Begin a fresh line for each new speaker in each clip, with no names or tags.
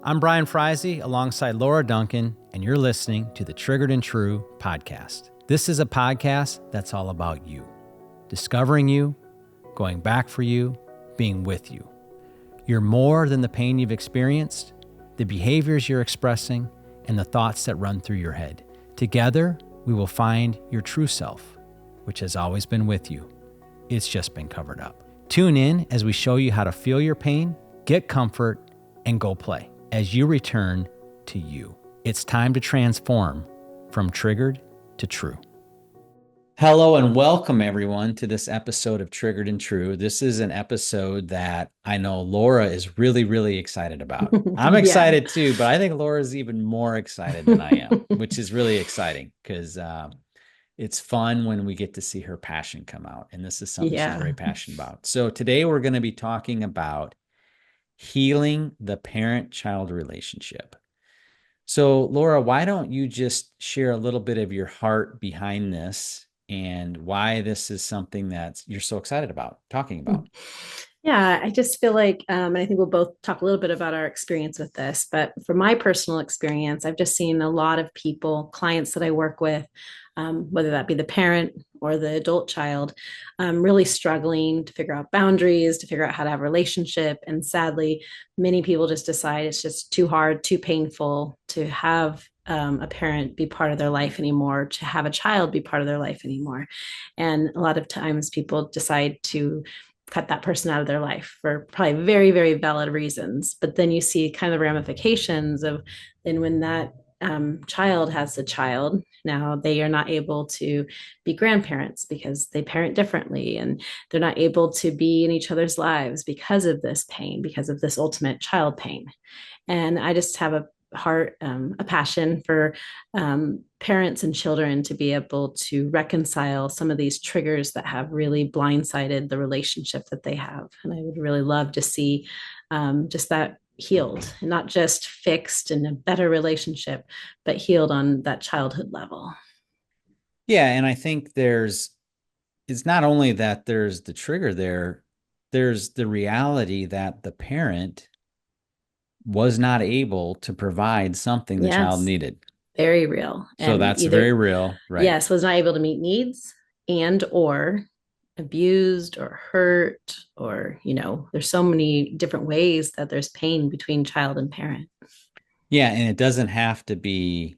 I'm Brian Freise alongside Laura Duncan, and you're listening to the Triggered and True podcast. This is a podcast that's all about you, discovering you, going back for you, being with you. You're more than the pain you've experienced, the behaviors you're expressing, and the thoughts that run through your head. Together, we will find your true self, which has always been with you. It's just been covered up. Tune in as we show you how to feel your pain, get comfort, and go play as you return to you. It's time to transform from triggered to true. Hello and welcome everyone to this episode of Triggered and True. This is an episode that I know Laura is really excited about. I'm excited too, but I think Laura's even more excited than I am, which is really exciting because it's fun when we get to see her passion come out. And this is something she's very passionate about. So today we're going to be talking about healing the parent-child relationship. So Laura, why don't you just share a little bit of your heart behind this and why this is something that you're so excited about talking about?
Yeah, I just feel like, and I think we'll both talk a little bit about our experience with this, but for my personal experience, I've just seen a lot of people, clients that I work with, whether that be the parent or the adult child, really struggling to figure out boundaries, to figure out how to have a relationship. And sadly, many people just decide it's just too hard, too painful to have a parent be part of their life anymore, to have a child be part of their life anymore. And a lot of times people decide to cut that person out of their life for probably very valid reasons. But then you see kind of ramifications of then when that child has a child, now they are not able to be grandparents because they parent differently, and they're not able to be in each other's lives because of this pain, because of this ultimate child pain. And I just have a heart, a passion for parents and children to be able to reconcile some of these triggers that have really blindsided the relationship that they have. And I would really love to see just that healed, and not just fixed in a better relationship, but healed on that childhood level.
Yeah, and I think it's not only that there's the trigger there's the reality that the parent was not able to provide something the child
Yes,
needed.
very real.
So
And
that's
either,
very real, right?
yes, was not able to meet needs and or abused or hurt, or there's so many different ways that there's pain between child and parent.
Yeah, and it doesn't have to be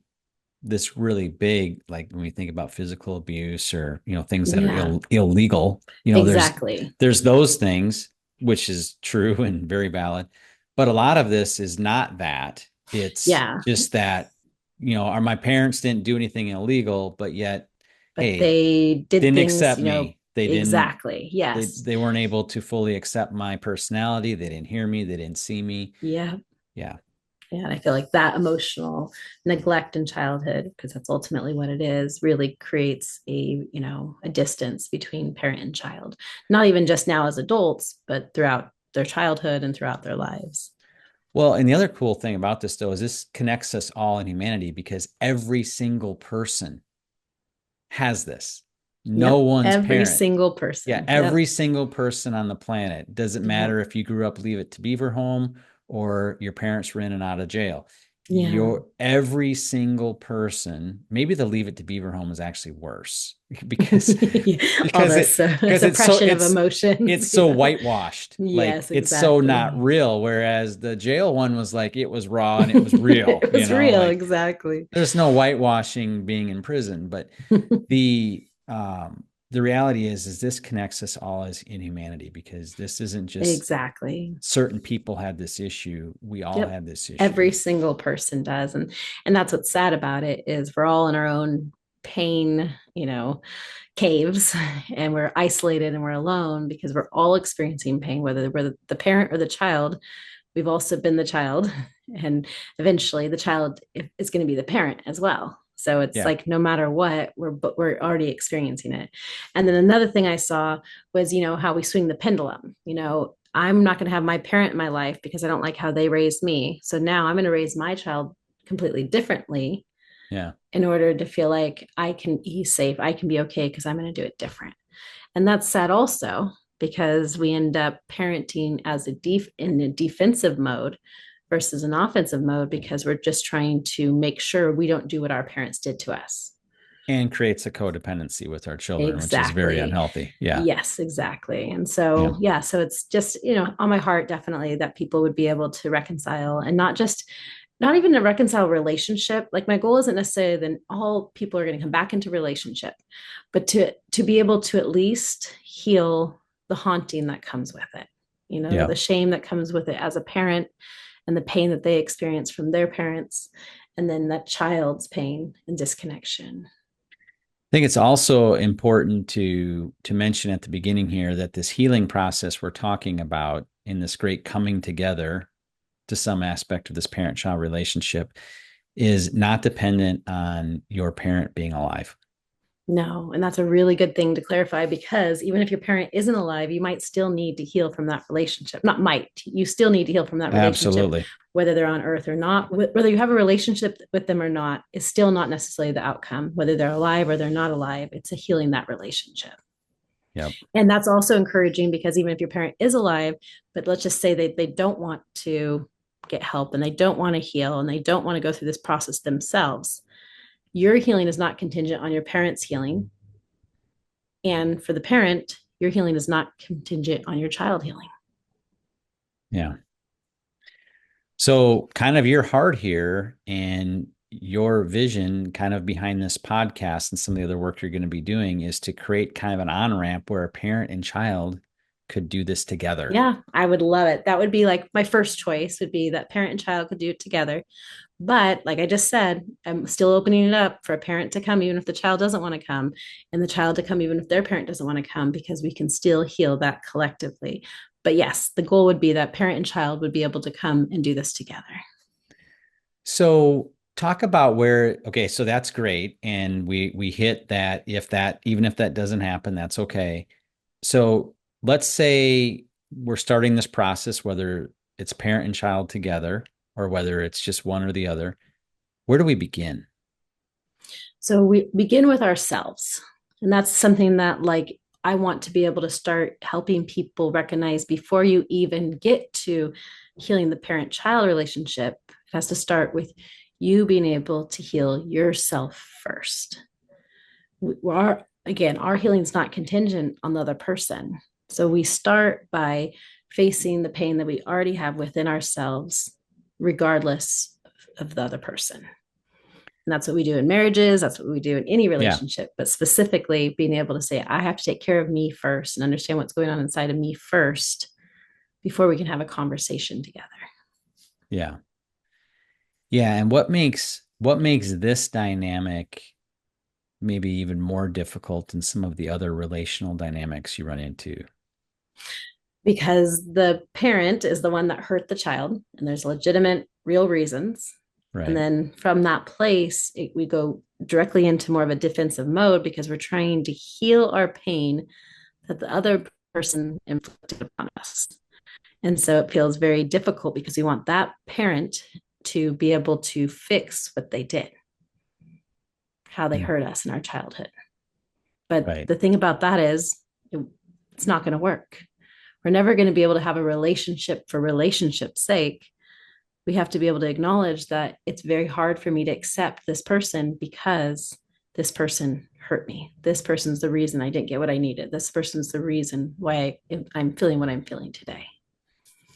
this really big, like when we think about physical abuse or things that
Yeah,
are illegal.
exactly.
There's those things, which is true and very valid, but a lot of this is not that. It's
Yeah,
just that my parents didn't do anything illegal, but yet,
but
hey,
they did
didn't
things,
accept me. They didn't.
exactly.
They
Yes.
they weren't able to fully accept my personality. They didn't hear me. They didn't see me.
Yeah.
Yeah.
And I feel like that emotional neglect in childhood, because that's ultimately what it is, really creates a distance between parent and child, not even just now as adults, but throughout their childhood and throughout their lives.
Well, and the other cool thing about this, though, is this connects us all in humanity because every single person has this. No
Yep.
one's
Every
parent.
single
Yeah,
person. Yep.
every single person on the planet. Doesn't matter
Yep.
if you grew up Leave It to Beaver home or your parents were in and out of jail.
Yeah.
Every single person, maybe the Leave It to Beaver home is actually worse because
All
because
this
suppression
of emotions.
it's so whitewashed. Like
Yes,
it's so not
exactly.
real. Whereas the jail one was like it was raw and it was real,
It was real,
like
exactly.
there's no whitewashing being in prison. But the reality is this connects us all as in humanity because this isn't just
Exactly.
certain people had this issue. We all
Yep.
had this issue.
Every single person does. And that's what's sad about it is we're all in our own pain, caves, and we're isolated and we're alone because we're all experiencing pain, whether we're the parent or the child. We've also been the child, and eventually the child is going to be the parent as well. So it's
Yeah.
like no matter what, we're already experiencing it. And then another thing I saw was, how we swing the pendulum. I'm not going to have my parent in my life because I don't like how they raised me. So now I'm going to raise my child completely differently
Yeah.
in order to feel like he's safe, I can be okay because I'm going to do it different. And that's sad also because we end up parenting as in a defensive mode versus an offensive mode because we're just trying to make sure we don't do what our parents did to us.
And creates a codependency with our children, which is very
Exactly.
unhealthy. Yeah.
Yes, exactly. And
Yeah.
so, yeah, so it's just, on my heart, definitely that people would be able to reconcile and not even to reconcile relationship. Like my goal isn't necessarily then all people are going to come back into relationship, but to be able to at least heal the haunting that comes with it,
Yeah.
the shame that comes with it as a parent and the pain that they experience from their parents, and then that child's pain and disconnection.
I think it's also important to mention at the beginning here that this healing process we're talking about in this great coming together to some aspect of this parent-child relationship is not dependent on your parent being alive.
No, and that's a really good thing to clarify because even if your parent isn't alive, you might still need to heal from that relationship. Not might, you still need to heal from that relationship,
Absolutely.
whether they're on earth or not. Whether you have a relationship with them or not is still not necessarily the outcome, whether they're alive or they're not alive. It's a healing that relationship.
Yep.
And that's also encouraging because even if your parent is alive, but let's just say they don't want to get help and they don't want to heal and they don't want to go through this process themselves, your healing is not contingent on your parent's healing. And for the parent, your healing is not contingent on your child healing.
Yeah. So kind of your heart here and your vision kind of behind this podcast and some of the other work you're going to be doing is to create kind of an on-ramp where a parent and child could do this together.
Yeah, I would love it. That would be like my first choice would be that parent and child could do it together. But like I just said, I'm still opening it up for a parent to come, even if the child doesn't want to come, and the child to come, even if their parent doesn't want to come, because we can still heal that collectively. But yes, the goal would be that parent and child would be able to come and do this together.
So talk about okay, so that's great. And we hit that even if that doesn't happen, that's okay. So let's say we're starting this process, whether it's parent and child together or whether it's just one or the other. Where do we begin?
So we begin with ourselves. And that's something that like I want to be able to start helping people recognize before you even get to healing the parent-child relationship. It has to start with you being able to heal yourself first. Our healing is not contingent on the other person. So we start by facing the pain that we already have within ourselves, regardless of the other person. And that's what we do in marriages. That's what we do in any relationship, but specifically being able to say, I have to take care of me first and understand what's going on inside of me first before we can have a conversation together.
Yeah. Yeah. And what makes this dynamic maybe even more difficult than some of the other relational dynamics you run into?
Because the parent is the one that hurt the child, and there's legitimate, real reasons.
Right.
And then from that place, we go directly into more of a defensive mode because we're trying to heal our pain that the other person inflicted upon us. And so it feels very difficult because we want that parent to be able to fix what they did, how they hurt us in our childhood. But the thing about that is it's not going to work. We're never going to be able to have a relationship for relationship's sake. We have to be able to acknowledge that it's very hard for me to accept this person because this person hurt me. This person's the reason I didn't get what I needed. This person's the reason why I'm feeling what I'm feeling today.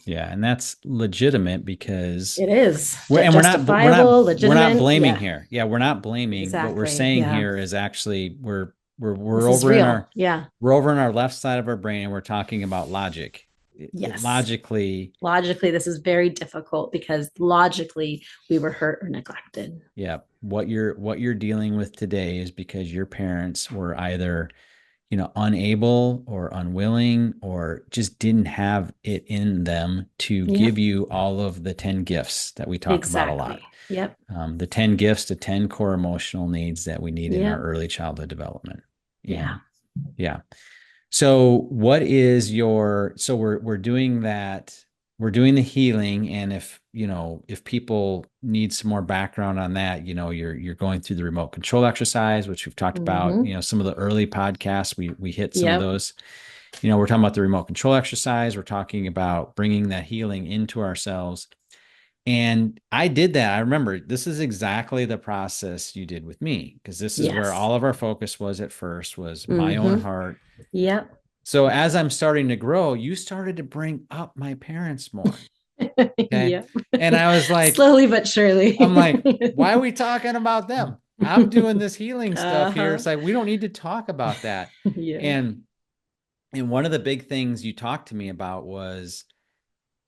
Yeah, and that's legitimate because
it is
justifiable,
legitimate.
We're not blaming here. Yeah, we're not blaming.
Exactly.
What we're saying here is actually we're
over in our
we're over in our left side of our brain and we're talking about logic.
Yes.
Logically,
this is very difficult because logically we were hurt or neglected.
Yeah, what you're dealing with today is because your parents were either unable or unwilling or just didn't have it in them to give you all of the 10 gifts that we talk about a lot.
Yep.
The 10 gifts, the 10 core emotional needs that we need in our early childhood development.
Yeah.
So what is so we're doing that, we're doing the healing. And if people need some more background on that, you're going through the remote control exercise, which we've talked about, some of the early podcasts, we hit some of those, we're talking about the remote control exercise. We're talking about bringing that healing into ourselves. And I did that. I remember this is exactly the process you did with me, because this is where
Yes.
all of our focus was at first, was my own
Mm-hmm.
heart.
Yep.
So as I'm starting to grow, you started to bring up my parents more. Okay.
Yep.
And I was like,
Slowly but surely.
I'm like, why are we talking about them? I'm doing this healing stuff here.
Uh-huh.
It's like, we don't need to talk about that.
Yeah.
And one of the big things you talked to me about was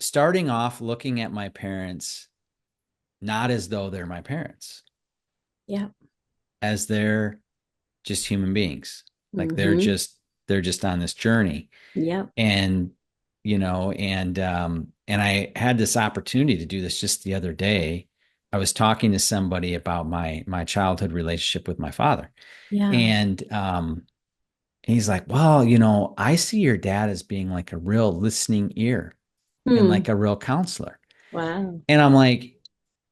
starting off looking at my parents not as though they're my parents,
Yeah.
as they're just human beings. Like
Mm-hmm.
they're just on this journey.
Yep.
And and I had this opportunity to do this just the other day. I was talking to somebody about my childhood relationship with my father.
Yeah.
And he's like, well, I see your dad as being like a real listening ear and
Hmm.
like a real counselor.
Wow.
And I'm like,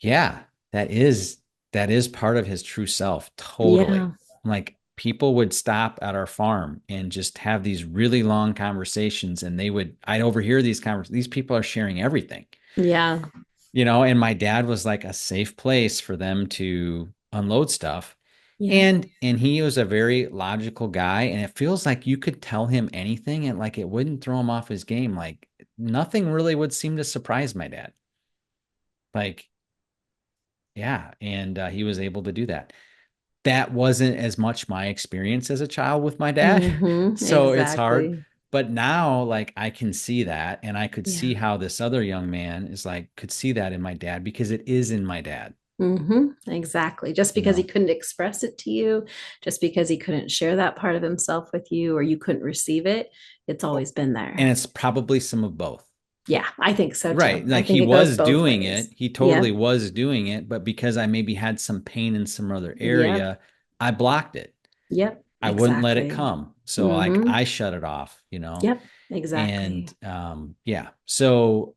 yeah, that is that is part of his true self. Totally.
Yeah.
I'm like, people would stop at our farm and just have these really long conversations, and I'd overhear these conversations. These people are sharing everything,
Yeah.
and my dad was like a safe place for them to unload stuff.
Yeah.
And he was a very logical guy, and it feels like you could tell him anything and like it wouldn't throw him off his game. Like nothing really would seem to surprise my dad. Like, yeah, and he was able to do that. That wasn't as much my experience as a child with my dad.
Mm-hmm.
So it's hard.
Exactly.
But now, like, I can see that. And I could
Yeah.
see how this other young man is like, could see that in my dad, because it is in my dad,
Exactly. Just
you
because he
know?
couldn't express it to you, just because he couldn't share that part of himself with you, or you couldn't receive it, it's always been there.
And it's probably some of both.
Yeah, I think so too.
Right.
I
Like
think
he
it goes
was
both
doing it.
ways.
He
Yeah.
totally was doing it. But because I maybe had some pain in some other
Yep.
area, I blocked it.
Yep.
I wouldn't let it
Exactly.
come. So like
Mm-hmm.
I shut it off,
Yep.
and
Exactly.
yeah. So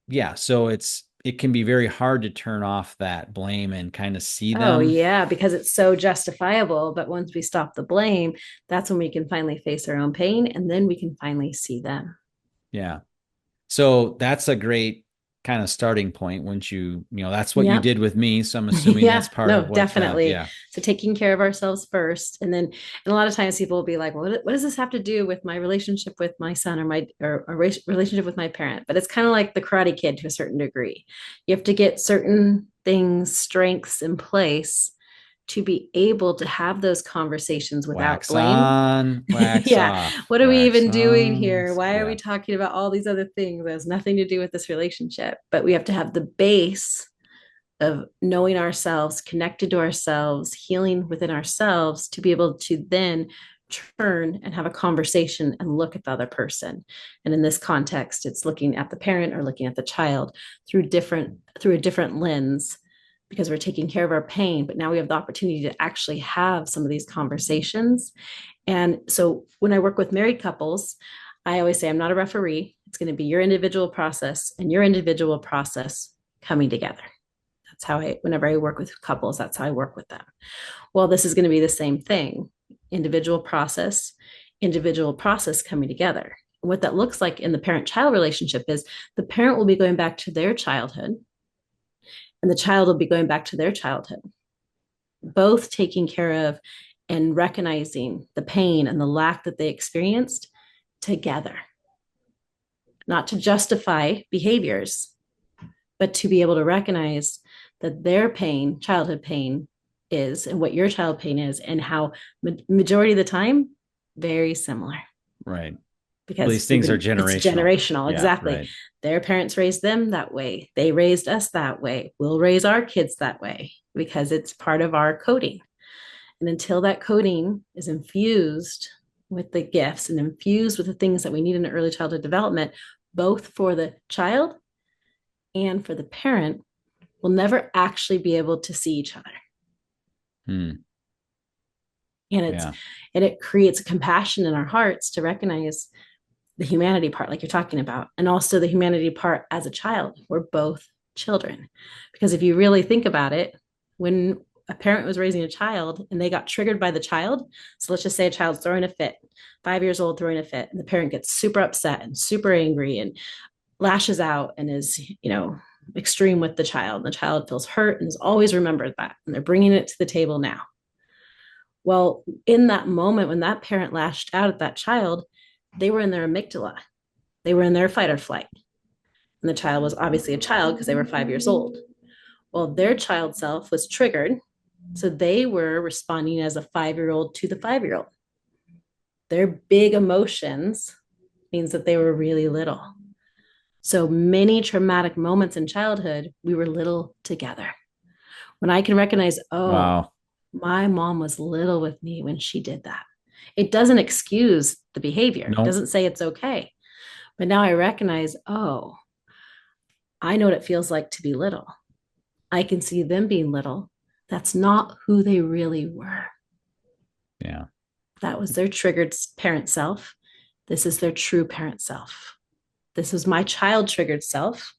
yeah, so it can be very hard to turn off that blame and kind of see
Oh,
them.
yeah, because it's so justifiable. But once we stop the blame, that's when we can finally face our own pain and then we can finally see them.
Yeah. So that's a great kind of starting point. Once that's what you
Yep.
did with me. So I'm assuming that's
Yeah,
part
no,
of what,
definitely.
yeah.
So taking care of ourselves first, and a lot of times people will be like, "Well, what does this have to do with my relationship with my son or my or relationship with my parent?" But it's kind of like the Karate Kid to a certain degree. You have to get certain things, strengths in place to be able to have those conversations without
Wax
blame.
on, wax
Yeah.
off,
What are we
wax
even doing
on.
here? Why are we
Yeah.
talking about all these other things that has nothing to do with this relationship? But we have to have the base of knowing ourselves, connected to ourselves, healing within ourselves to be able to then turn and have a conversation and look at the other person. And in this context, it's looking at the parent or looking at the child through a different lens, because we're taking care of our pain, but now we have the opportunity to actually have some of these conversations. And so when I work with married couples, I always say I'm not a referee. It's going to be your individual process and your individual process coming together. That's how whenever I work with couples, that's how I work with them. Well, this is going to be the same thing, individual process coming together. What that looks like in the parent child relationship is the parent will be going back to their childhood and the child will be going back to their childhood, both taking care of and recognizing the pain and the lack that they experienced together, not to justify behaviors, but to be able to recognize that their pain, childhood pain, is and what your child pain is, and how majority of the time, very similar.
Right. Well, these
Because
things are
it's
generational.
generational.
Yeah.
Exactly.
Right.
Their parents raised them that way. They raised us that way. We'll raise our kids that way because it's part of our coding. And until that coding is infused with the gifts and infused with the things that we need in early childhood development, both for the child and for the parent, we'll never actually be able to see each other.
Hmm.
And
Yeah.
it creates a compassion in our hearts to recognize the humanity part, like you're talking about, and also the humanity part as a child. We're both children. Because if you really think about it, when a parent was raising a child and they got triggered by the child, so let's just say a child's throwing a fit, 5 years old, throwing a fit, and the parent gets super upset and super angry and lashes out and is, extreme with the child. The child feels hurt and has always remembered that. And they're bringing it to the table now. Well, in that moment, when that parent lashed out at that child, they were in their amygdala. They were in their fight or flight. And the child was obviously a child because they were 5 years old. Well, their child self was triggered. So they were responding as a 5-year-old to the 5-year-old. Their big emotions means that they were really little. So many traumatic moments in childhood, we were little together. When I can recognize, oh,
Wow.
my mom was little with me when she did that. It doesn't excuse the behavior. It
Nope.
doesn't say it's okay. But now I recognize, oh, I know what it feels like to be little. I can see them being little. That's not who they really were.
Yeah.
That was their triggered parent self. This is their true parent self. This was my child triggered self.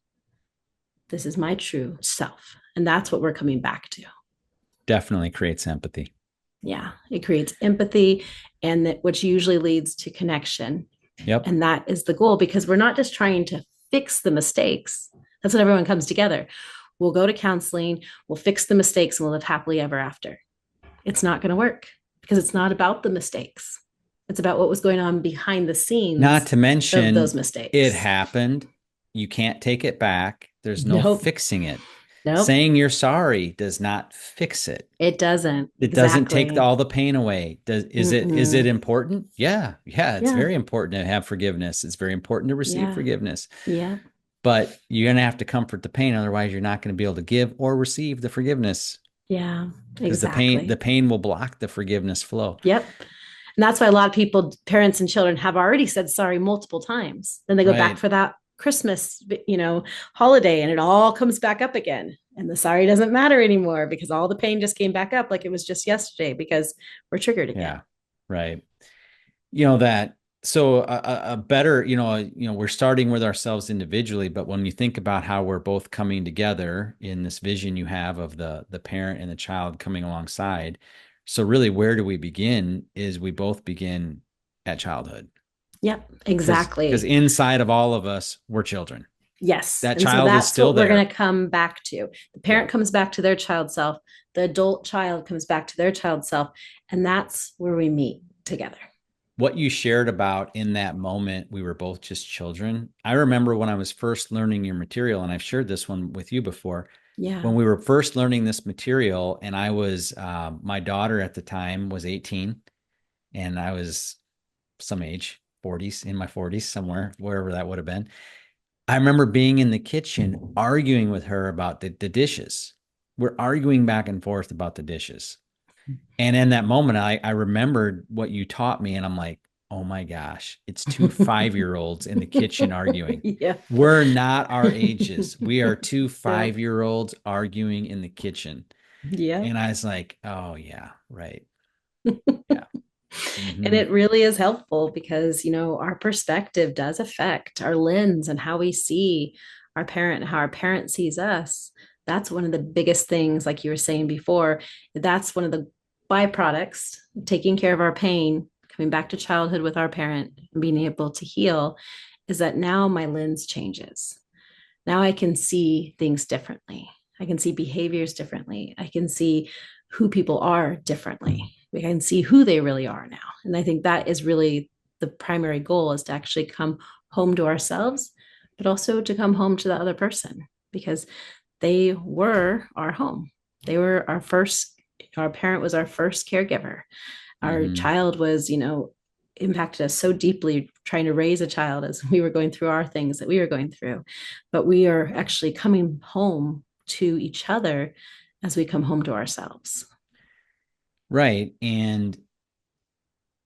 This is my true self. And that's what we're coming back to.
Definitely creates empathy.
Yeah, it creates empathy, and that which usually leads to connection.
Yep.
And that is the goal, because we're not just trying to fix the mistakes. That's when everyone comes together. We'll go to counseling, we'll fix the mistakes, and we'll live happily ever after. It's not going to work, because it's not about the mistakes. It's about what was going on behind the scenes.
Not to mention
those mistakes.
It happened. You can't take it back. There's no fixing it.
Nope.
Saying you're sorry does not fix it.
It doesn't.
It doesn't take all the pain away. Is it important? Yeah. It's very important to have forgiveness. It's very important to receive forgiveness.
Yeah.
But you're going to have to comfort the pain. Otherwise, you're not going to be able to give or receive the forgiveness.
Yeah,
because
exactly.
the pain will block the forgiveness flow.
Yep. And that's why a lot of people, parents and children, have already said sorry multiple times. Then they go back for that Christmas, holiday, and it all comes back up again. And the sorry doesn't matter anymore, because all the pain just came back up like it was just yesterday, because we're triggered again.
Yeah, right. So a better, we're starting with ourselves individually, but when you think about how we're both coming together in this vision you have of the parent and the child coming alongside. So really, where do we begin? Is we both begin at childhood.
Yep, exactly.
Because inside of all of us, we're children.
Yes.
That child is still there.
We're going to come back to. The parent comes back to their child self. The adult child comes back to their child self. And that's where we meet together.
What you shared about in that moment, we were both just children. I remember when I was first learning your material, and I've shared this one with you before.
Yeah. When
we were first learning this material, and I was, my daughter at the time was 18, and I was some age, 40s, in my 40s, somewhere, wherever that would have been. I remember being in the kitchen arguing with her about the dishes. We're arguing back and forth about the dishes. And in that moment, I remembered what you taught me, and I'm like, oh my gosh, it's 2 5-year-olds in the kitchen arguing.
Yeah.
We're not our ages. We are 2 5-year-olds arguing in the kitchen.
Yeah.
And I was like, oh yeah, right. Yeah.
Mm-hmm. And it really is helpful, because, our perspective does affect our lens and how we see our parent and how our parent sees us. That's one of the biggest things, like you were saying before. That's one of the byproducts of taking care of our pain, coming back to childhood with our parent and being able to heal, is that now my lens changes. Now I can see things differently. I can see behaviors differently. I can see who people are differently. We can see who they really are now. And I think that is really the primary goal, is to actually come home to ourselves, but also to come home to the other person, because they were our home. They were our parent was our first caregiver. Our child was, impacted us so deeply trying to raise a child as we were going through our things that we were going through. But we are actually coming home to each other as we come home to ourselves.
Right. And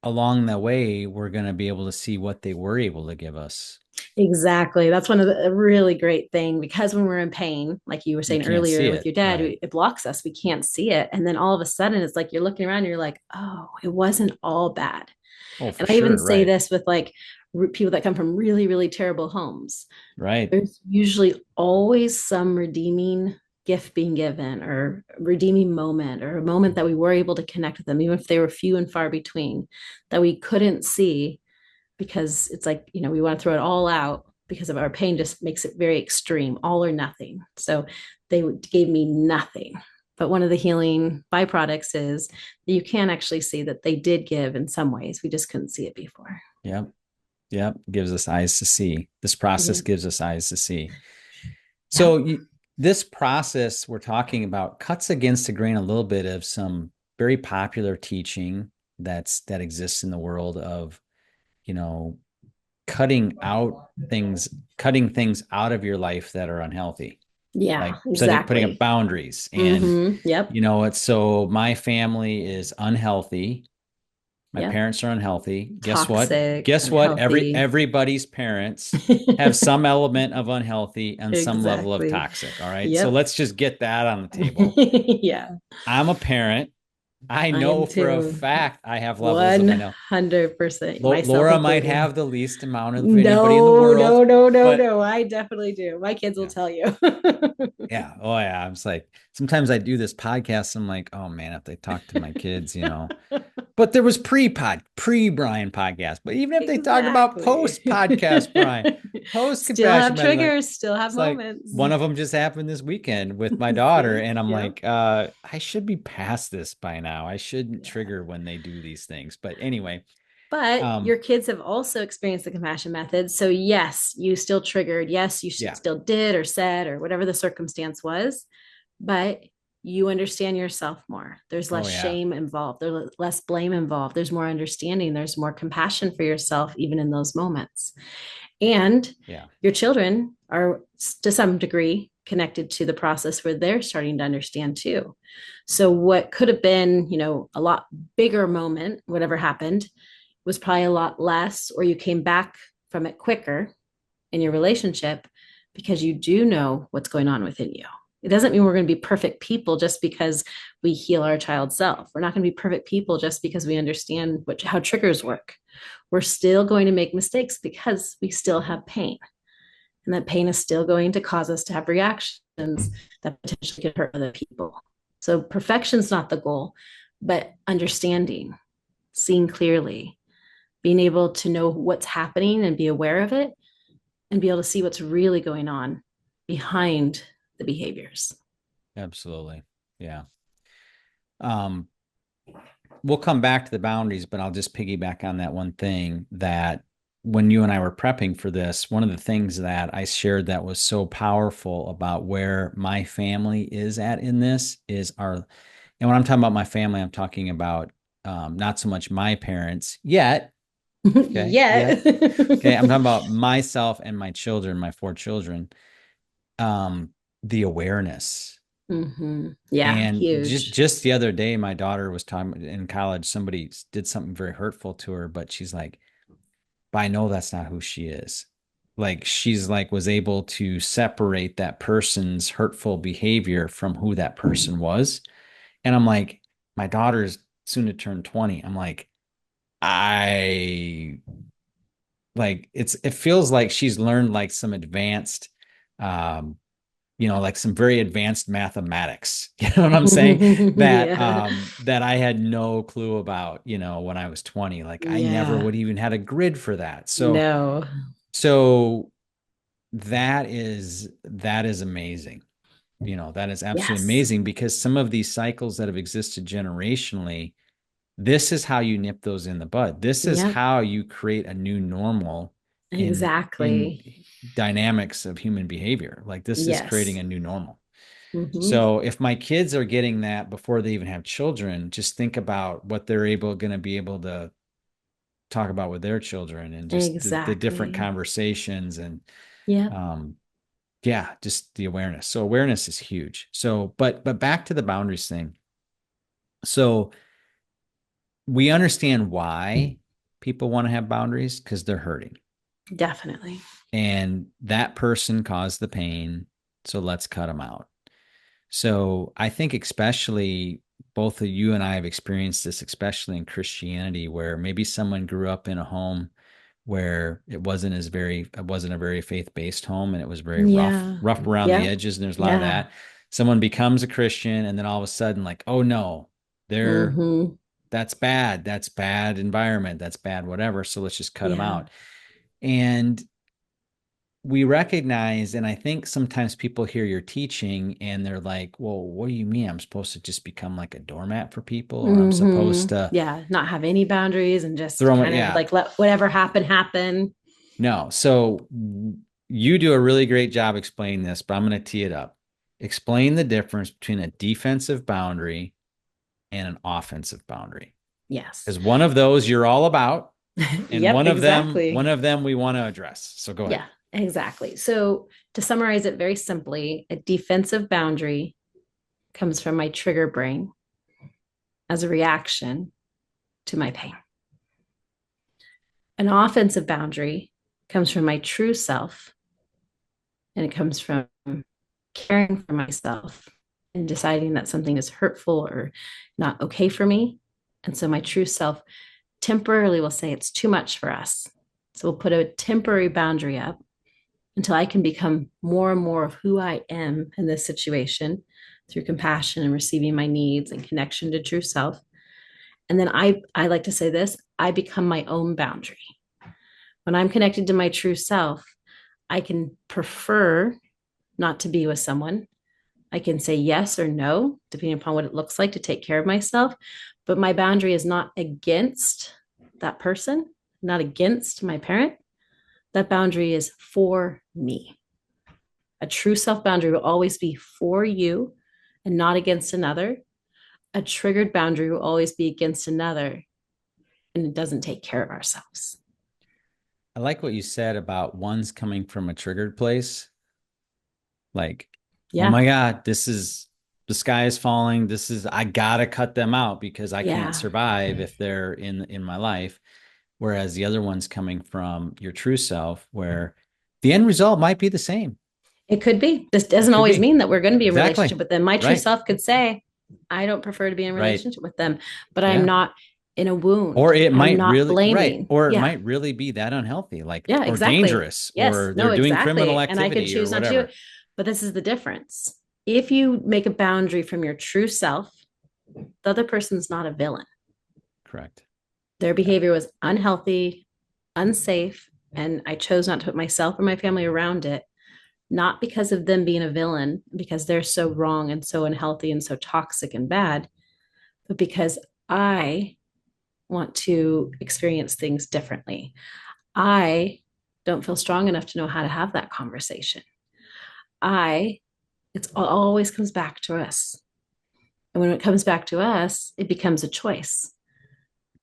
along the way, we're going to be able to see what they were able to give us.
Exactly. That's one of the really great thing, because when we're in pain, like you were saying earlier with your dad, it blocks us. We can't see it. And then all of a sudden it's like, you're looking around and you're like, oh, it wasn't all bad. And I even say this with like people that come from really, really terrible homes.
Right.
There's usually always some redeeming gift being given, or redeeming moment, or a moment that we were able to connect with them, even if they were few and far between, that we couldn't see, because it's like, we want to throw it all out because of our pain just makes it very extreme, all or nothing. So they gave me nothing. But one of the healing byproducts is that you can actually see that they did give in some ways. We just couldn't see it before.
Yep. Yep. Gives us eyes to see. This process
Yeah.
gives us eyes to see.
Yeah.
So this process we're talking about cuts against the grain a little bit of some very popular teaching that exists in the world of, you know, cutting out cutting things out of your life that are unhealthy,
Yeah,
like putting up
exactly.
boundaries. And,
Yep.
it's so my family is unhealthy. My
Yep.
parents are unhealthy. Guess what?
Toxic,
Guess what?
unhealthy.
Everybody's parents have some element of unhealthy and some level of
Exactly.
toxic. All right. So
Yep.
let's just get that on the table.
Yeah,
I'm a parent. I
I
know
am
for a
too.
fact I have levels of unhealthy.
100%, myself
Laura might
included.
have the least amount of anybody in the
No,
world,
no, no, no,
but
no. I definitely do. My kids will
yeah.
tell you.
Yeah. Oh yeah. I'm just like, sometimes I do this podcast. I'm like, oh man, if they talk to my kids. But there was pre Brian podcast. But even if they talked about
Exactly.
post podcast Brian, post
Still
compassion
have
medicine,
triggers, still have
it's like
moments.
one of them just happened this weekend with my daughter.
See?
And I'm
Yep.
like, I should be past this by now. I shouldn't
Yeah.
trigger when they do these things. But anyway,
But
um,
your kids have also experienced the compassion method. So, yes, you still triggered. Yes, you
yeah.
still did or said or whatever the circumstance was, but you understand yourself more. There's
Oh
less
yeah.
shame involved, there's less blame involved, there's more understanding, there's more compassion for yourself, even in those moments. And
Yeah.
your children are to some degree connected to the process where they're starting to understand too. So, what could have been, a lot bigger moment, whatever happened, was probably a lot less, or you came back from it quicker in your relationship because you do know what's going on within you. It doesn't mean we're going to be perfect people just because we heal our child self. We're not going to be perfect people just because we understand how triggers work. We're still going to make mistakes because we still have pain. And that pain is still going to cause us to have reactions that potentially could hurt other people. So perfection's not the goal, but understanding, seeing clearly, being able to know what's happening and be aware of it and be able to see what's really going on behind the behaviors.
Absolutely. Yeah. Um, we'll come back to the boundaries, but I'll just piggyback on that one thing that when you and I were prepping for this, one of the things that I shared that was so powerful about where my family is at in this is and when I'm talking about my family, I'm talking about not so much my parents yet. Okay.
Yet.
Yet. Okay. I'm talking about myself and my children, my 4 children. The awareness.
Yeah,
And just
huge.
just the other day, my daughter was talking in college. Somebody did something very hurtful to her, but she's like, "But I know that's not who she is." Like she's like was able to separate that person's hurtful behavior from who that person was. And I'm like, my daughter's soon to turn 20. I'm like, I it feels like she's learned like some advanced um like some very advanced mathematics. You know what I'm saying?
Yeah.
That I had no clue about, when I was 20. Like I never
Yeah.
would even had a grid for that.
No.
So that is amazing. That is absolutely
Yes.
amazing because some of these cycles that have existed generationally, this is how you nip those in the bud. This is
Yep.
how you create a new normal in
Exactly.
dynamics of human behavior. Like this is creating
Yes.
a new normal.
Hmm.
So if my kids are getting that before they even have children, just think about what they're going to be able to talk about with their children and just the different
Exactly.
conversations and
Yep.
um yeah, just the awareness. So awareness is huge. So but back to the boundaries thing. So we understand why people want to have boundaries because they're hurting.
Definitely.
And that person caused the pain. So let's cut them out. So I think especially both of you and I have experienced this, especially in Christianity, where maybe someone grew up in a home where it wasn't a very faith-based home and it was very
Yeah.
rough around the
Yep.
edges. And there's a lot of
Yeah.
that. Someone becomes a Christian and then all of a sudden like, oh no, they're,
Hmm.
that's bad. That's bad environment. That's bad, whatever. So let's just cut them
Yeah.
out. And we recognize, and I think sometimes people hear your teaching and they're like, well, what do you mean? I'm supposed to just become like a doormat for people, or I'm supposed to
Yeah, not have any boundaries and just
throw them?
kind of
Yeah,
like let whatever happen happen.
no. So you do a really great job explaining this, but I'm going to tee it up. Explain the difference between a defensive boundary and an offensive boundary.
Yes.
Because one of those you're all about, and
Yep,
one
exactly.
of them we want to address. So go ahead.
Yeah, exactly. So to summarize it very simply, a defensive boundary comes from my trigger brain as a reaction to my pain. An offensive boundary comes from my true self, and it comes from caring for myself and deciding that something is hurtful or not okay for me. And so my true self temporarily will say it's too much for us. So we'll put a temporary boundary up until I can become more and more of who I am in this situation through compassion and receiving my needs and connection to true self. And then I like to say this, I become my own boundary. When I'm connected to my true self, I can prefer not to be with someone. I can say yes or no, depending upon what it looks like to take care of myself. But my boundary is not against that person, not against my parent. That boundary is for me. A true self boundary will always be for you and not against another. A triggered boundary will always be against another, and it doesn't take care of ourselves.
I like what you said about one's coming from a triggered place. Like, oh
Yeah.
my God, the sky is falling. I gotta cut them out because I can't
Yeah.
survive if they're in my life. Whereas the other one's coming from your true self, where the end result might be the same.
It could be. This
It
doesn't
could
always
be.
mean that we're going to be in a
Exactly.
relationship with them. My true
Right.
self could say, I don't prefer to be in a
Right.
relationship with them, but I'm
Yeah.
not in a
Or
wound.
it
I'm
might
not
really, right.
blaming.
Or it
Yeah.
might really be that unhealthy, like,
Yeah,
or
exactly.
dangerous,
Yes.
or
No,
they're doing criminal
exactly. And I could
activity or
choose not to do it.
whatever.
But this is the difference. If you make a boundary from your true self, the other person's not a villain.
Correct.
Their
Yeah.
behavior was unhealthy, unsafe, and I chose not to put myself or my family around it, not because of them being a villain, because they're so wrong and so unhealthy and so toxic and bad, but because I want to experience things differently. I don't feel strong enough to know how to have that conversation. I, it's always comes back to us. And when it comes back to us, it becomes a choice.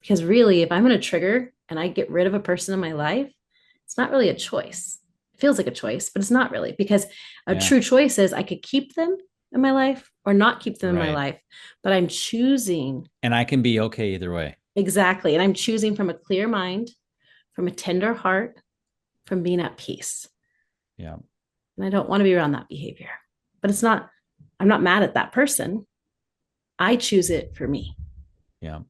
Because really, if I'm going to trigger and I get rid of a person in my life, it's not really a choice. It feels like a choice, but it's not really, because a
Yeah.
true choice is I could keep them in my life or not keep them in my
Right.
life, but I'm choosing.
And I can be okay either way.
Exactly. And I'm choosing from a clear mind, from a tender heart, from being at peace.
Yeah.
And I don't want to be around that behavior. But it's not, I'm not mad at that person. I choose it for me.
Yeah.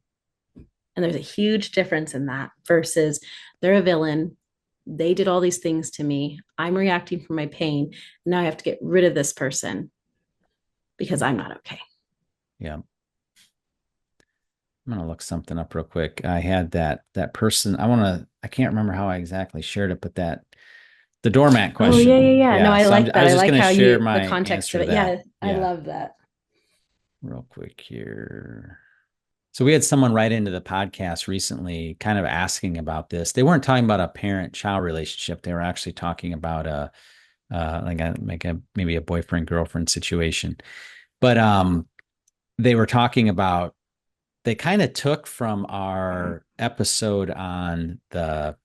And there's a huge difference in that versus they're a villain. They did all these things to me. I'm reacting from my pain. Now I have to get rid of this person because I'm not okay.
Yeah. I'm gonna look something up real quick. I had that person. I can't remember how I exactly shared it, but the doormat
Oh, yeah, yeah,
question.
yeah. No,
Yeah.
I
So
like
I
that.
was
I
just
like
gonna
how
share
the
my
context
answer
of
to
it.
that.
Yeah, I
Yeah.
love that.
Real quick here. So we had someone write into the podcast recently, kind of asking about this. They weren't talking about a parent-child relationship. They were actually talking about maybe a boyfriend girlfriend situation. But they were talking about they kind of took from our episode on the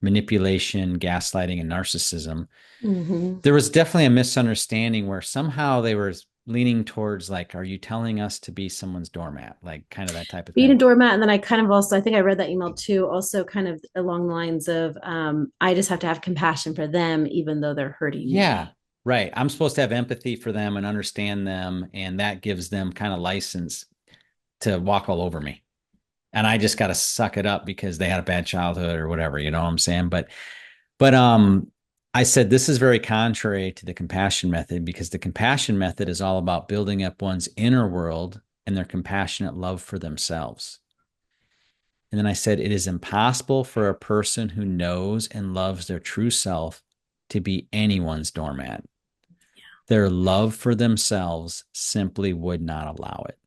manipulation, gaslighting, and narcissism.
Mm-hmm.
There was definitely a misunderstanding where somehow they were leaning towards like, are you telling us to be someone's doormat? Like kind of that type of
Being a
thing.
doormat. And then I kind of also, I think I read that email too, also kind of along the lines of, I just have to have compassion for them, even though they're hurting
Yeah,
me.
right. I'm supposed to have empathy for them and understand them, and that gives them kind of license to walk all over me. And I just got to suck it up because they had a bad childhood or whatever, you know what I'm saying? But I said this is very contrary to the compassion method because the compassion method is all about building up one's inner world and their compassionate love for themselves. And then I said it is impossible for a person who knows and loves their true self to be anyone's doormat. Their love for themselves simply would not allow it.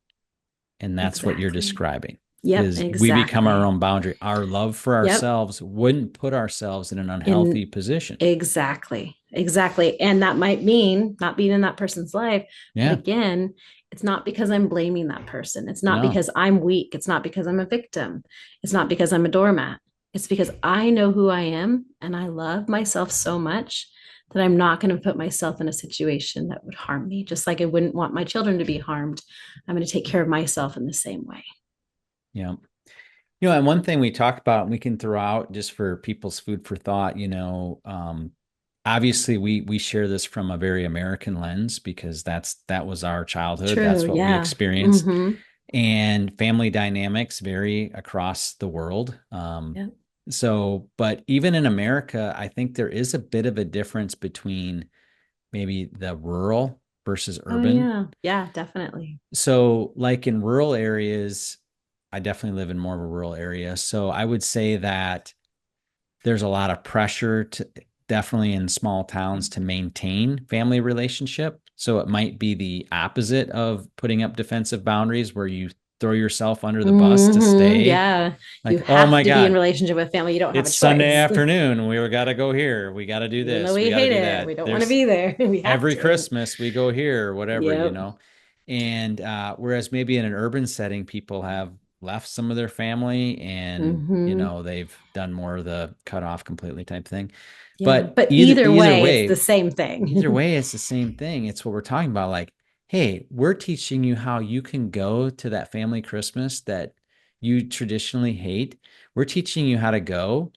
And that's what you're
Exactly.
describing
Yep,
is we become our
exactly.
own boundary. Our love for
Yep.
ourselves wouldn't put ourselves in an unhealthy
In
position.
exactly, exactly. And that might mean not being in that person's life. But
Yeah.
again, it's not because I'm blaming that person. It's not
No.
because I'm weak. It's not because I'm a victim. It's not because I'm a doormat. It's because I know who I am and I love myself so much that I'm not going to put myself in a situation that would harm me. Just like I wouldn't want my children to be harmed, I'm going to take care of myself in the same way.
Yeah. And one thing we talked about, and we can throw out just for people's food for thought, obviously we share this from a very American lens because that was our childhood.
True.
That's what we
Yeah.
experienced.
Mm-hmm.
And family dynamics vary across the world.
Yeah.
But even in America, I think there is a bit of a difference between maybe the rural versus
Oh,
urban.
yeah. Yeah, definitely.
So, like in rural areas, I definitely live in more of a rural area. So, I would say that there's a lot of pressure to definitely in small towns to maintain family relationship. So, it might be the opposite of putting up defensive boundaries where you throw yourself under the bus to stay.
Yeah. You
Like, oh
have
my
to be in
God,
relationship with family. You don't have a
it's Sunday
choice.
afternoon. We got to go here. We got to do
Even though
this. We
we
got to
hate
do
it, we
that.
don't want to
There's
be there. We have
every
to.
Christmas we go here or whatever,
Yep.
And whereas maybe in an urban setting, people have left some of their family and,
Hmm.
they've done more of the cut off completely type thing.
Yeah.
But
But
either,
either way, it's the same
either
thing.
way, it's the same thing. It's what we're talking about. Like, hey, we're teaching you how you can go to that family Christmas that you traditionally hate. We're teaching you how to go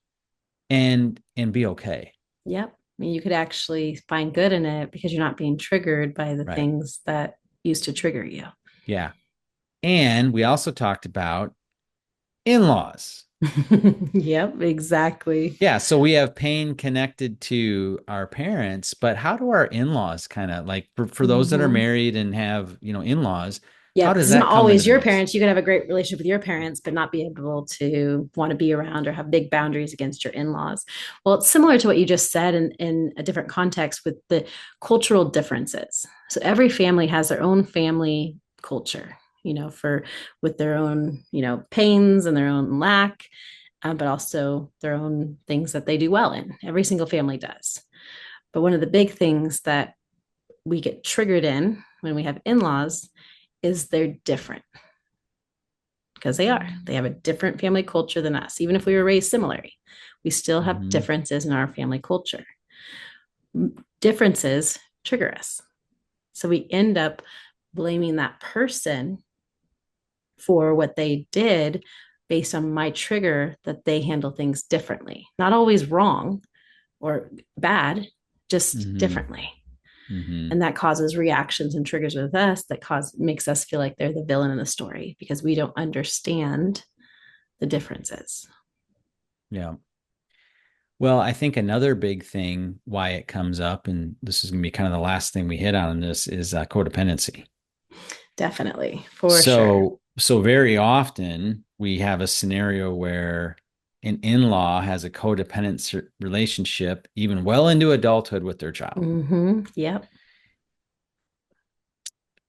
and be okay.
Yep. I mean, you could actually find good in it because you're not being triggered by the
Right.
things that used to trigger you.
Yeah. And we also talked about in-laws.
Yep, exactly.
Yeah, so we have pain connected to our parents, but how do our in-laws kind of like for those that are
Hmm.
married and have, in-laws,
Yeah,
how
because
does
it's not
that come into
always
the
your
mix?
parents. You could have a great relationship with your parents, but not be able to want to be around or have big boundaries against your in-laws. Well, it's similar to what you just said in a different context with the cultural differences. So every family has their own family culture, for with their own, pains and their own lack, but also their own things that they do well in. Every single family does. But one of the big things that we get triggered in when we have in-laws is they're different because they are. They have a different family culture than us. Even if we were raised similarly, we still have
Hmm.
differences in our family culture. Differences trigger us. So we end up blaming that person for what they did based on my trigger that they handle things differently. Not always wrong or bad, just
Hmm.
differently.
Hmm.
And that causes reactions and triggers with us that makes us feel like they're the villain in the story because we don't understand the differences.
Yeah. Well, I think another big thing why it comes up, and this is going to be kind of the last thing we hit on in this, is codependency.
Definitely, for sure.
So very often we have a scenario where an in-law has a codependent relationship even well into adulthood with their child.
Yep.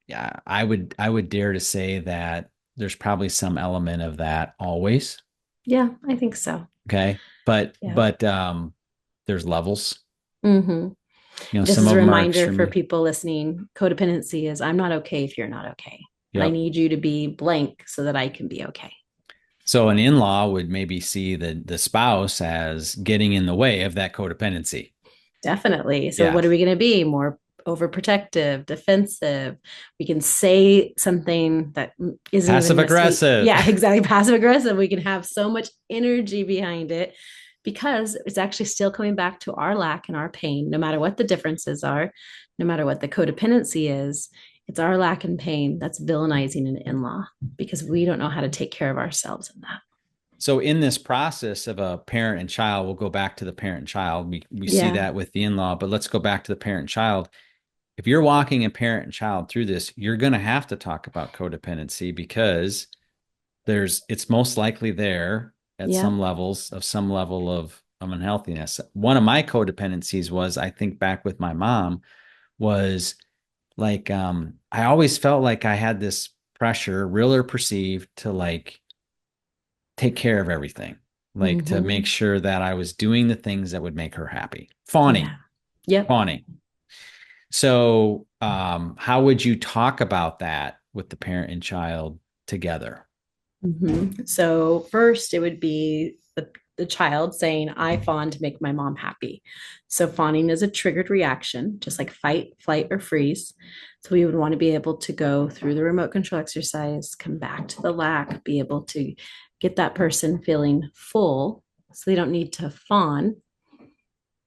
Yeah, I would dare to say that there's probably some element of that always.
Yeah, I think so.
Okay. But
Yeah.
but there's levels.
hmm Just
Some
as a
of them are
reminder for
extremely.
people listening, codependency is I'm not okay if you're not okay. And I
Yep.
need you to be blank so that I can be okay.
So an in-law would maybe see the spouse as getting in the way of that codependency.
Definitely. So,
Yeah.
what are we going to be? More overprotective, defensive. We can say something that isn't
Passive
even necessarily,
aggressive.
yeah, exactly, passive aggressive. We can have so much energy behind it because it's actually still coming back to our lack and our pain, no matter what the differences are, no matter what the codependency is. It's our lack and pain that's villainizing an in law because we don't know how to take care of ourselves in that.
So in this process of a parent and child, we'll go back to the parent and child. We see
Yeah.
that with the in-law, but let's go back to the parent and child. If you're walking a parent and child through this, you're going to have to talk about codependency because it's most likely there at some
Yep.
levels of some level of unhealthiness. One of my codependencies was, I think back with my mom, was like I always felt like I had this pressure, real or perceived, to like take care of everything, like to make
Hmm.
sure that I was doing the things that would make her happy. Fawning,
Yeah. Yep.
fawning. So, how would you talk about that with the parent and child together?
So first, it would be the child saying, "I fawn to make my mom happy." So fawning is a triggered reaction, just like fight, flight, or freeze. So we would want to be able to go through the remote control exercise, come back to the lack, be able to get that person feeling full, so they don't need to fawn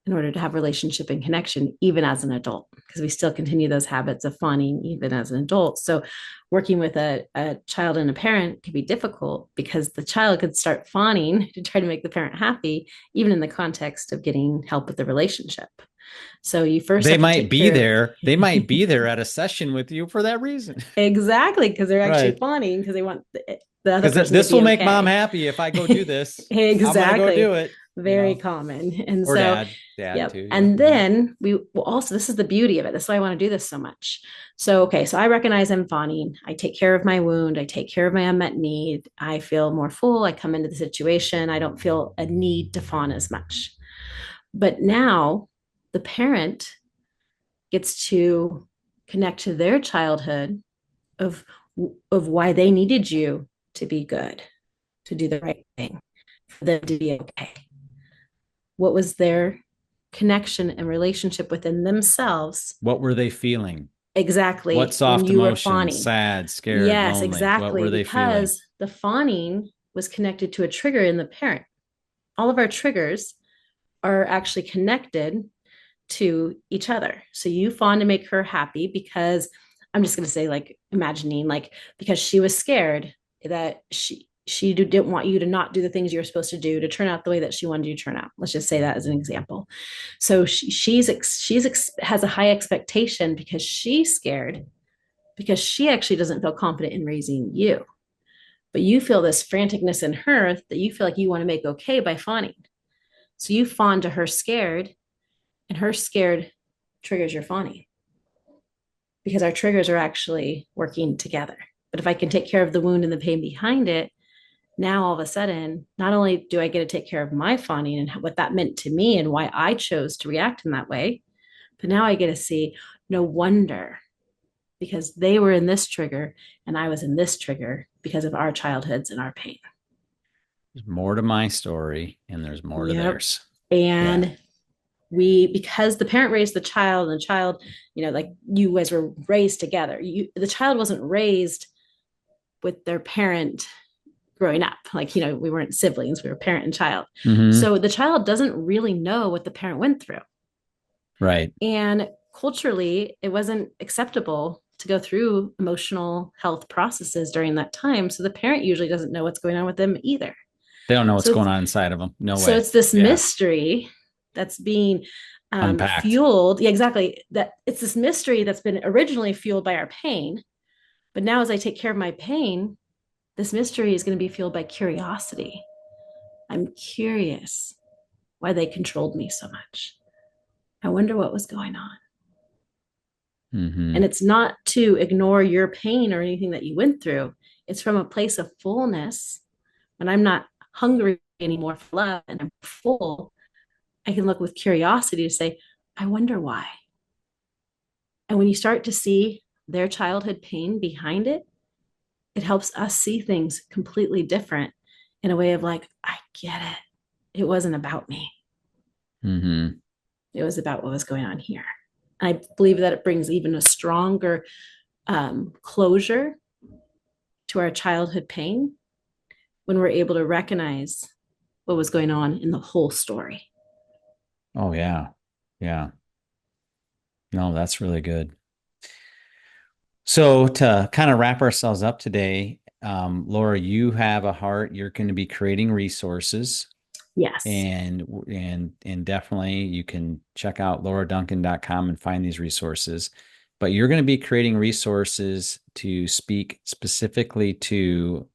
in order to have relationship and connection even as an adult, because we still continue those habits of fawning even as an adult. So working with a child and a parent could be difficult because the child could start fawning to try to make the parent happy, even in the context of getting help with the relationship. So you first
They
have to
might
take
be
care of
there. They might be there at a session with you for that reason.
exactly, because they're actually
Right.
fawning because they want the other
Because
person to
this will
be
make mom
okay.
happy if I go do this. I'm gonna go do
Exactly.
it,
Very common. And
or
so,
dad
yep.
too. Yeah.
And then we will also, this is the beauty of it. This is why I want to do this so much. So, okay, so I recognize I'm fawning. I take care of my wound. I take care of my unmet need. I feel more full. I come into the situation. I don't feel a need to fawn as much. But now the parent gets to connect to their childhood of of why they needed you to be good, to do the right thing, for them to be okay. What was their connection and relationship within themselves
What were they feeling? What
exactly when
soft
you were
emotions?
fawning?
Sad, scared,
Yes,
lonely. What
exactly,
were they feeling?
because the fawning was connected to a trigger in the parent. All of our triggers are actually connected to each other. So you fawn to make her happy because I'm just going to say, like, imagining, like, because she was scared that she didn't want you to not do the things you were supposed to do to turn out the way that she wanted you to turn out. Let's just say that as an example. So has a high expectation because she's scared, because she actually doesn't feel confident in raising you. But you feel this franticness in her that you feel like you want to make okay by fawning. So you fawn to her scared, and her scared triggers your fawning because our triggers are actually working together. But if I can take care of the wound and the pain behind it, now all of a sudden, not only do I get to take care of my fawning and what that meant to me and why I chose to react in that way, but now I get to see, no wonder, because they were in this trigger and I was in this trigger because of our childhoods and our pain.
There's more to my story, and there's more to
Yep.
theirs. Yeah.
And because the parent raised the child, and the child, like you guys were raised together, the child wasn't raised with their parent growing up, like, we weren't siblings, we were parent and child.
Hmm.
So the child doesn't really know what the parent went through,
Right.
and culturally it wasn't acceptable to go through emotional health processes during that time, so the parent usually doesn't know what's going on with them either.
They don't know what's
so
going
it's,
on inside of them. No
so
way.
it's this
Yeah.
mystery that's being
Unpacked.
fueled. Yeah, exactly. That it's this mystery that's been originally fueled by our pain. But now, as I take care of my pain, this mystery is going to be fueled by curiosity. I'm curious why they controlled me so much. I wonder what was going on. And
Hmm.
it's not to ignore your pain or anything that you went through. It's from a place of fullness. When I'm not hungry anymore for love and I'm full, I can look with curiosity to say, I wonder why. And when you start to see their childhood pain behind it, it helps us see things completely different, in a way of like, I get it. It wasn't about me.
Hmm.
It was about what was going on here. And I believe that it brings even a stronger closure to our childhood pain when we're able to recognize what was going on in the whole story.
Oh yeah. Yeah. No, that's really good. So to kind of wrap ourselves up today, Laura, you have a heart. You're going to be creating resources,
Yes.
and definitely you can check out lauraduncan.com and find these resources. But you're going to be creating resources to speak specifically to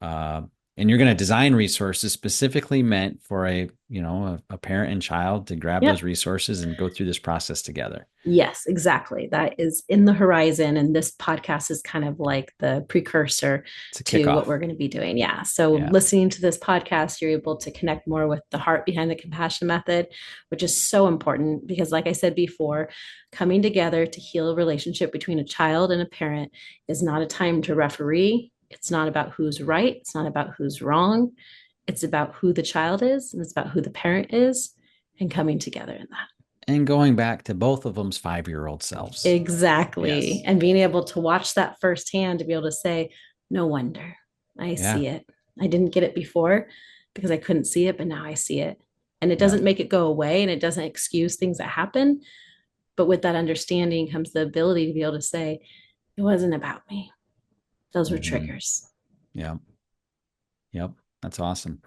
And you're going to design resources specifically meant for a parent and child to grab those
Yep.
resources and go through this process together.
Yes, exactly. That is in the horizon. And this podcast is kind of like the precursor
It's a
to what
kickoff.
we're going to be doing. Yeah. So,
Yeah.
listening to this podcast, you're able to connect more with the heart behind the compassion method, which is so important because, like I said before, coming together to heal a relationship between a child and a parent is not a time to referee. It's not about who's right. It's not about who's wrong. It's about who the child is and it's about who the parent is and coming together in that.
And going back to both of them's 5-year-old selves.
Exactly.
Yes.
And being able to watch that firsthand to be able to say, no wonder I
Yeah.
see it. I didn't get it before because I couldn't see it, but now I see it. And it
Yeah.
doesn't make it go away and it doesn't excuse things that happen. But with that understanding comes the ability to be able to say, it wasn't about me. Those were
Mm-hmm.
triggers.
Yep. Yep. That's awesome.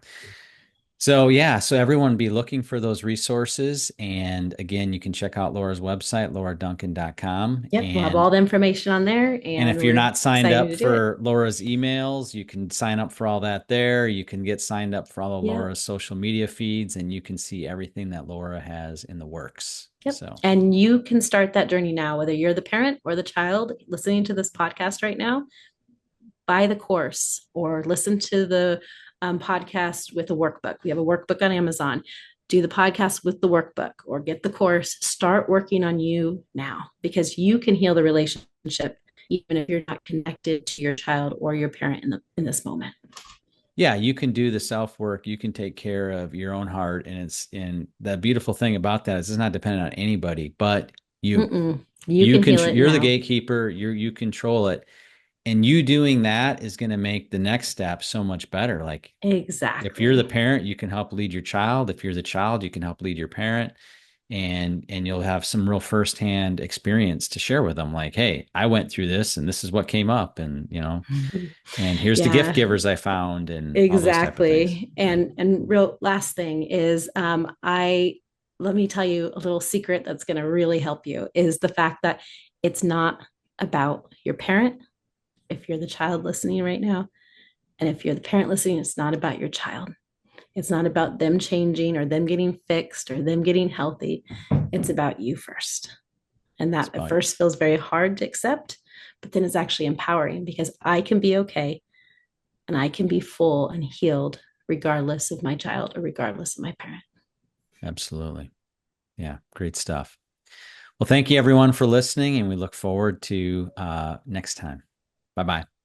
So yeah, so everyone be looking for those resources. And again, you can check out Laura's website, lauraduncan.com.
Yep. We'll have all the information on there
And
and
if you're
we're
not signed
excited
up
to do it.
for Laura's emails, you can sign up for all that there. You can get signed up for all of
Yep.
Laura's social media feeds, and you can see everything that Laura has in the works.
Yep.
So,
And you can start that journey now, whether you're the parent or the child listening to this podcast right now. Buy the course or listen to the podcast with a workbook. We have a workbook on Amazon. Do the podcast with the workbook or get the course. Start working on you now because you can heal the relationship even if you're not connected to your child or your parent in this moment.
yeah, you can do the self work. You can take care of your own heart, and the beautiful thing about that is it's not dependent on anybody but you.
Mm-mm. You can heal it
You're the
now.
gatekeeper. You control it, and you doing that is going to make the next step so much better. Like if you're the
Exactly.
parent, you can help lead your child. If you're the child, you can help lead your parent, and you'll have some real firsthand experience to share with them. Like, hey, I went through this, and this is what came up, and here's the gift
Yeah.
givers I found, and all those type of things.
Exactly.
Yeah.
And real last thing is I let me tell you a little secret that's going to really help you is the fact that it's not about your parent. If you're the child listening right now, and if you're the parent listening, it's not about your child. It's not about them changing or them getting fixed or them getting healthy. It's about you first. And that at
Spot.
first feels very hard to accept, but then it's actually empowering because I can be okay and I can be full and healed regardless of my child or regardless of my parent.
Absolutely. Yeah. Great stuff. Well, thank you everyone for listening, and we look forward to next time. Bye bye.